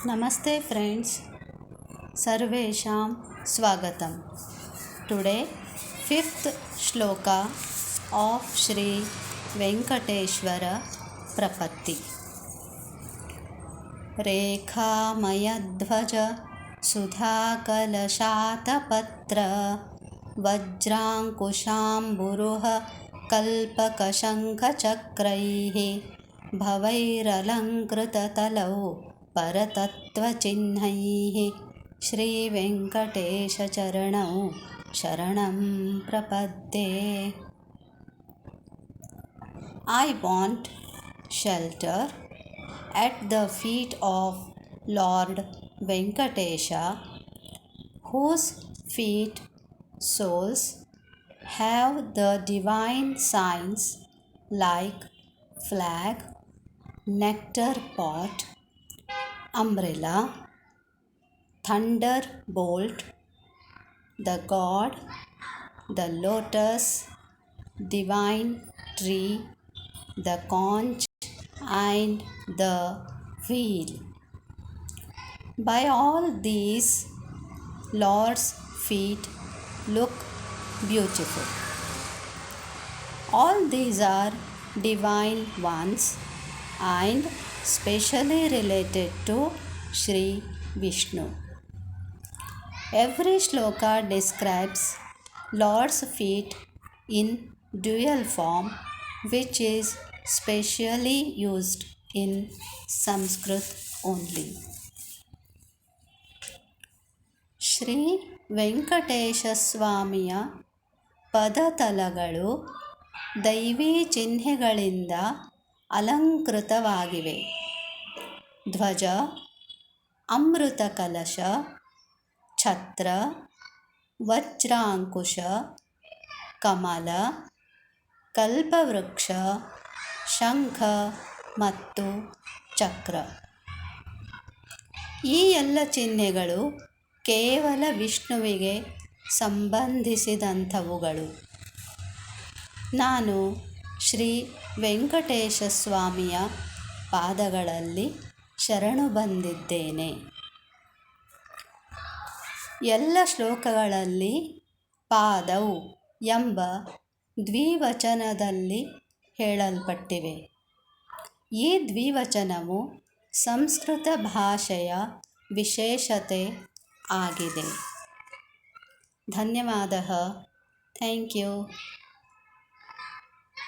Namaste friends, Sarvesham Swagatam. Today, 5th shloka of Shri Venkateshwara Prapatti. Rekhamayadhvaja Sudhakalashatapatra Vajrankushamburuha Kalpakashankachakraihi भवैरलङ्कृततलौ परतत्त्वचिह्नैः श्रीवेङ्कटेशचरणौ शरणं प्रपद्ये. I want shelter at the feet of Lord Venkatesha, whose feet, soles, have the divine signs like flag, nectar pot, umbrella, thunderbolt, the god, the lotus, divine tree, the conch, and the wheel. By all these, Lord's feet look beautiful. All these are divine ones and specially related to Sri Vishnu. Every shloka describes Lord's feet in dual form, which is specially used in Sanskrit only. Shri Venkatesha ಸ್ವಾಮಿಯ ಪದತಲಗಳು ದೈವೀ ಚಿಹ್ನೆಗಳಿಂದ ಅಲಂಕೃತವಾಗಿವೆ. ಧ್ವಜ, ಅಮೃತ ಕಲಶ, ಛತ್ರ, ವಜ್ರಾಂಕುಶ, ಕಮಲ, ಕಲ್ಪವೃಕ್ಷ, ಶಂಖ ಮತ್ತು ಚಕ್ರ. ಈ ಎಲ್ಲ ಚಿಹ್ನೆಗಳು ಕೇವಲ ವಿಷ್ಣುವಿಗೆ ಸಂಬಂಧಿಸಿದಂಥವುಗಳು. ನಾನು ಶ್ರೀ ವೆಂಕಟೇಶ ಸ್ವಾಮಿಯ ಪಾದಗಳಲ್ಲಿ ಶರಣು ಬಂದಿದ್ದೇನೆ. ಎಲ್ಲ ಶ್ಲೋಕಗಳಲ್ಲಿ ಪಾದವು ಎಂಬ ದ್ವಿವಚನದಲ್ಲಿ ಹೇಳಲ್ಪಟ್ಟಿವೆ. ಈ ದ್ವಿವಚನವು ಸಂಸ್ಕೃತ ಭಾಷೆಯ ವಿಶೇಷತೆ ಆಗಿದೆ. ಧನ್ಯವಾದ. Thank you.